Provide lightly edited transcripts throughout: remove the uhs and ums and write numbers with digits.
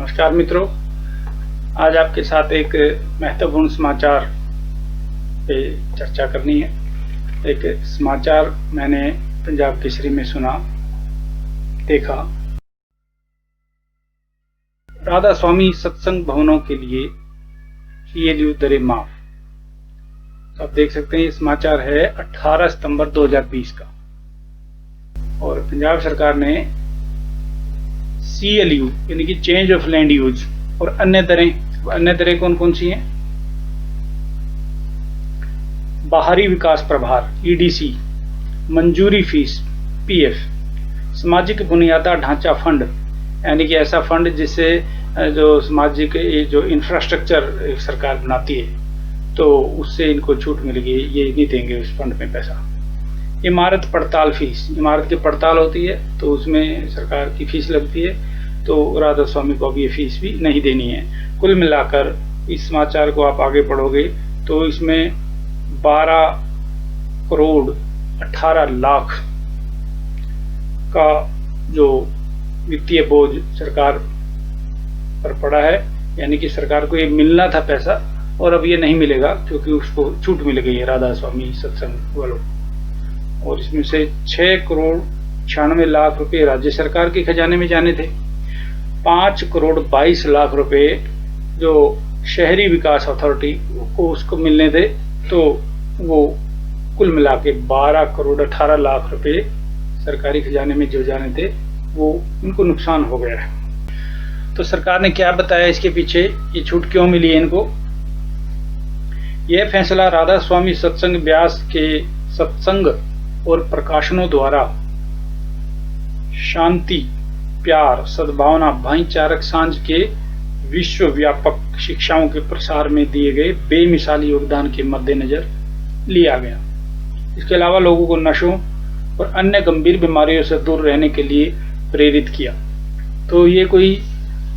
नमस्कार मित्रों, आज आपके साथ एक महत्वपूर्ण समाचार पे चर्चा करनी है। एक समाचार मैंने पंजाब केसरी में सुना, देखा। राधा स्वामी सत्संग भवनों के लिए CLU दरें माफ। तो आप देख सकते हैं, ये समाचार है 18 सितंबर 2020 का। और पंजाब सरकार ने CLU यानी कि चेंज ऑफ लैंड यूज और अन्य दरें कौन कौन सी हैं? बाहरी विकास प्रभार EDC, मंजूरी फीस PF, सामाजिक बुनियादा ढांचा फंड यानी कि ऐसा फंड जिससे जो सामाजिक जो इंफ्रास्ट्रक्चर सरकार बनाती है तो उससे इनको छूट मिलेगी, ये नहीं देंगे उस फंड में पैसा। इमारत पड़ताल फीस, इमारत की पड़ताल होती है तो उसमें सरकार की फीस लगती है, तो राधा स्वामी को अब ये फीस भी नहीं देनी है। कुल मिलाकर इस समाचार को आप आगे पढ़ोगे तो इसमें 12 करोड़ 18 लाख का जो वित्तीय बोझ सरकार पर पड़ा है, यानी कि सरकार को ये मिलना था पैसा और अब ये नहीं मिलेगा क्योंकि उसको छूट मिल गई है राधा स्वामी सत्संग वालों। और इसमें से 6 करोड़ 96 लाख रुपए राज्य सरकार के खजाने में जाने थे। 5 करोड़ 22 लाख रुपए जो शहरी विकास अथॉरिटी को उसको मिलने थे, तो वो कुल मिला के 12 करोड़ 18 लाख रुपए सरकारी खजाने में जो जाने थे वो इनको नुकसान हो गया है। तो सरकार ने क्या बताया इसके पीछे, ये छूट क्यों मिली है इनको? यह फैसला राधा स्वामी सत्संग व्यास के सत्संग और प्रकाशनों द्वारा शांति, प्यार, सद्भावना, भाईचारक सांझ के विश्वव्यापक शिक्षाओं के प्रसार में दिए गए बेमिसाल योगदान के मद्देनजर लिया गया। इसके अलावा लोगों को नशों और अन्य गंभीर बीमारियों से दूर रहने के लिए प्रेरित किया। तो ये कोई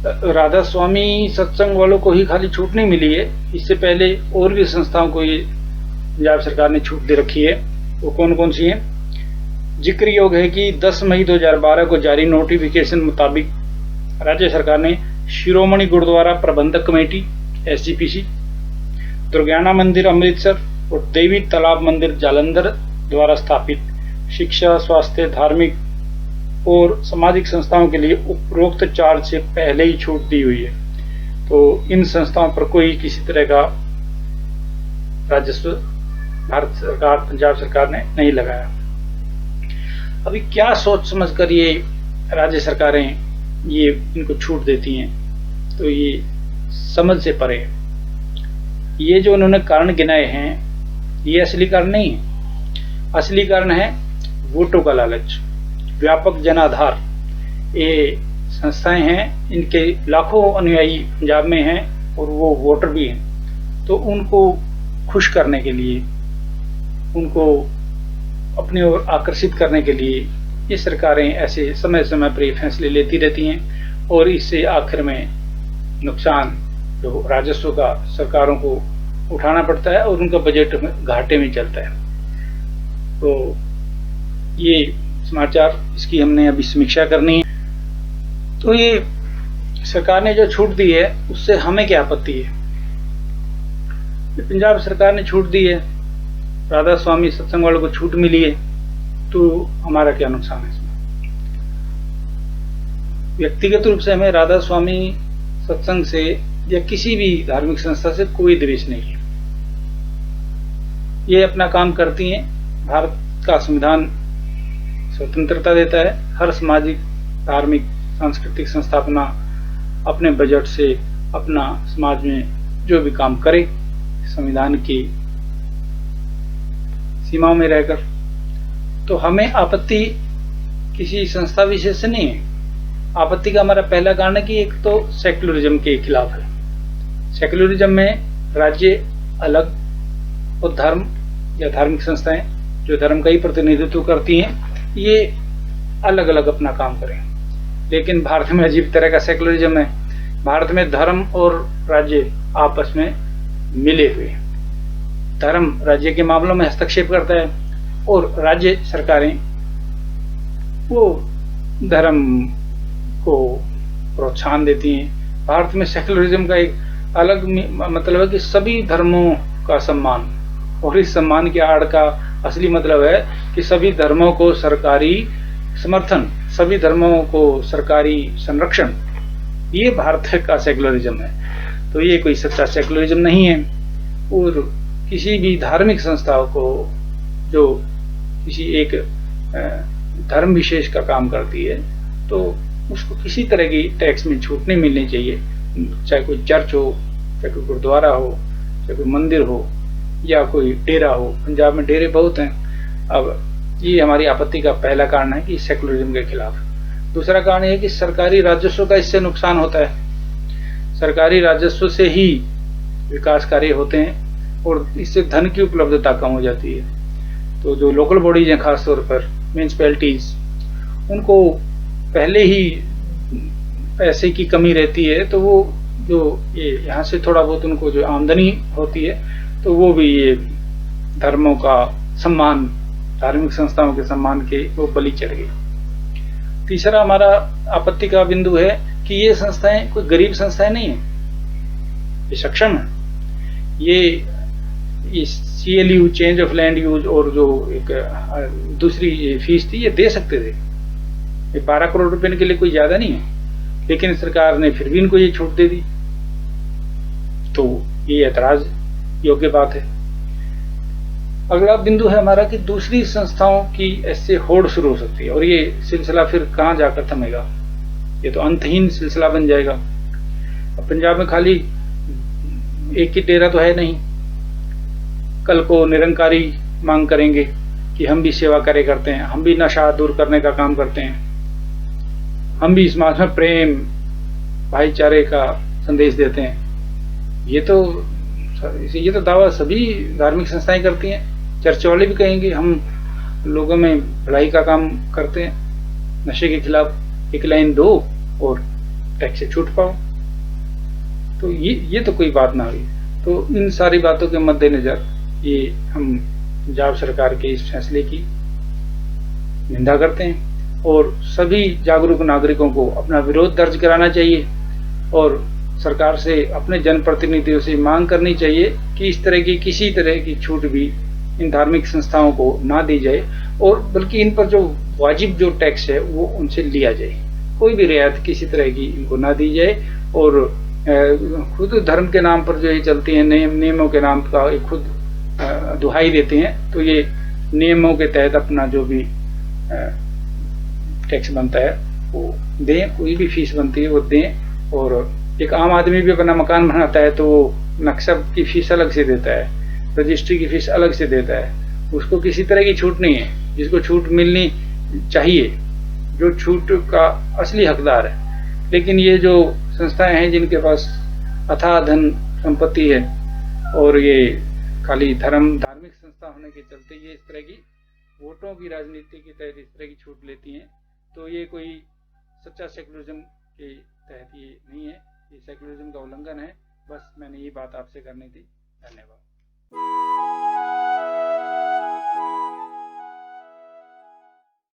राधा स्वामी सत्संग वालों को ही खाली छूट नहीं मिली है, इससे पहले और भी संस्थाओं को ये पंजाब सरकार ने छूट दे रखी है। वो कौन कौन सी हैं? जिक्र योग है कि 10 मई 2012 को जारी नोटिफिकेशन मुताबिक राज्य सरकार ने शिरोमणि गुरुद्वारा प्रबंधक कमेटी SGPC, दुर्गाना मंदिर अमृतसर और देवी तालाब मंदिर जालंधर द्वारा स्थापित शिक्षा, स्वास्थ्य, धार्मिक और सामाजिक संस्थाओं के लिए उपरोक्त चार्ज से पहले ही छूट दी हुई है। तो इन संस्थाओं पर कोई किसी तरह का राजस्व भारत सरकार, पंजाब सरकार ने नहीं लगाया। अभी क्या सोच समझकर ये राज्य सरकारें ये इनको छूट देती हैं, तो ये समझ से परे। ये जो उन्होंने कारण गिनाए हैं ये असली कारण नहीं है। असली कारण है वोटों का लालच, व्यापक जनाधार। ये संस्थाएं हैं, इनके लाखों अनुयायी पंजाब में हैं और वो वोटर भी हैं, तो उनको खुश करने के लिए, उनको अपनी ओर आकर्षित करने के लिए ये सरकारें ऐसे समय समय पर फैसले लेती रहती हैं और इससे आखिर में नुकसान जो राजस्व का सरकारों को उठाना पड़ता है और उनका बजट घाटे में चलता है। तो ये समाचार, इसकी हमने अभी समीक्षा करनी है। तो ये सरकार ने जो छूट दी है उससे हमें क्या आपत्ति है? पंजाब सरकार ने छूट दी है, राधा स्वामी सत्संग वालों को छूट मिली है, तो हमारा क्या नुकसान है इसमें? व्यक्तिगत रूप से हमें राधा स्वामी सत्संग से या किसी भी धार्मिक संस्था से कोई द्वेष नहीं है। ये अपना काम करती हैं। भारत का संविधान स्वतंत्रता देता है, हर सामाजिक, धार्मिक, सांस्कृतिक संस्था अपने बजट से अपना समाज में जो भी काम करे संविधान की सीमाओं में रहकर। तो हमें आपत्ति किसी संस्था विशेष से नहीं है। आपत्ति का हमारा पहला कारण है कि एक तो सेक्युलरिज्म के खिलाफ है। सेक्युलरिज्म में राज्य अलग और धर्म या धार्मिक संस्थाएं जो धर्म का ही प्रतिनिधित्व करती हैं ये अलग अलग अपना काम करें। लेकिन भारत में अजीब तरह का सेक्युलरिज्म है। भारत में धर्म और राज्य आपस में मिले हुए हैं। धर्म राज्य के मामलों में हस्तक्षेप करता है और राज्य सरकारें वो धर्म को प्रोत्साहन देती हैं, भारत में सेक्युलरिज्म का एक अलग मतलब है कि सभी धर्मों का सम्मान, और इस सम्मान की आड़ का असली मतलब है कि सभी धर्मों को सरकारी समर्थन, सभी धर्मों को सरकारी संरक्षण। ये भारत का सेक्युलरिज्म है। तो ये कोई सच्चा सेक्युलरिज्म नहीं है। और किसी भी धार्मिक संस्था को जो किसी एक धर्म विशेष का काम करती है तो उसको किसी तरह की टैक्स में छूट नहीं मिलनी चाहिए, चाहे कोई चर्च हो, चाहे कोई गुरुद्वारा हो, चाहे कोई मंदिर हो या कोई डेरा हो। पंजाब में डेरे बहुत हैं। अब ये हमारी आपत्ति का पहला कारण है कि सेक्युलरिज्म के खिलाफ। दूसरा कारण यह है कि सरकारी राजस्व का इससे नुकसान होता है। सरकारी राजस्व से ही विकास कार्य होते हैं और इससे धन की उपलब्धता कम हो जाती है। तो जो लोकल बॉडीज हैं, खासतौर पर म्यूनिसिपैलिटीज, उनको पहले ही पैसे की कमी रहती है, तो वो जो ये यहाँ से थोड़ा बहुत उनको जो आमदनी होती है तो वो भी ये धर्मों का सम्मान, धार्मिक संस्थाओं के सम्मान के वो बलि चढ़ गई। तीसरा हमारा आपत्ति का बिंदु है कि ये संस्थाएं कोई गरीब संस्थाएं नहीं है, ये सक्षम है। ये CLU, change of land use, और जो एक दूसरी फीस थी, ये दे सकते थे। ये 12 करोड़ रुपए के लिए कोई ज्यादा नहीं है, लेकिन सरकार ने फिर भी इनको ये छूट दे दी। तो ये ऐतराज योग्य बात है। अगला बिंदु है हमारा कि दूसरी संस्थाओं की ऐसे होड़ शुरू हो सकती है और ये सिलसिला फिर कहां जाकर थमेगा। ये तो अंतहीन सिलसिला बन जाएगा। अब पंजाब में खाली एक ही डेरा तो है नहीं। कल को निरंकारी मांग करेंगे कि हम भी सेवा कार्य करते हैं, हम भी नशा दूर करने का काम करते हैं, हम भी समाज में प्रेम भाईचारे का संदेश देते हैं। ये तो दावा सभी धार्मिक संस्थाएं करती हैं। चर्च वाले भी कहेंगे हम लोगों में भलाई का काम करते हैं, नशे के खिलाफ एक लाइन दो और टैक्स से छूट पाओ। तो ये तो कोई बात ना हुई। तो इन सारी बातों के मद्देनजर ये हम पंजाब सरकार के इस फैसले की निंदा करते हैं और सभी जागरूक नागरिकों को अपना विरोध दर्ज कराना चाहिए और सरकार से, अपने जनप्रतिनिधियों से मांग करनी चाहिए कि इस तरह की किसी तरह की छूट भी इन धार्मिक संस्थाओं को ना दी जाए, और बल्कि इन पर जो वाजिब जो टैक्स है वो उनसे लिया जाए। कोई भी रियायत किसी तरह की इनको ना दी जाए। और खुद धर्म के नाम पर जो ये चलती है, नियमों के नाम का ये खुद दुहाई देते हैं, तो ये नियमों के तहत अपना जो भी टैक्स बनता है वो दें, कोई भी फीस बनती है वो दें। और एक आम आदमी भी अपना मकान बनाता है तो वो नक्शा की फीस अलग से देता है, रजिस्ट्री की फीस अलग से देता है। उसको किसी तरह की छूट नहीं है, जिसको छूट मिलनी चाहिए, जो छूट का असली हकदार है। लेकिन ये जो संस्थाएं हैं जिनके पास अथाह धन संपत्ति है और ये खाली धार्मिक संस्था होने के चलते ये इस तरह की वोटों की राजनीति के तहत इस तरह की छूट लेती हैं, तो ये कोई सच्चा सेक्युलरिज्म के तहत ये नहीं है, ये सेक्युलरिज्म का उल्लंघन है। बस मैंने ये बात आपसे करनी थी। धन्यवाद।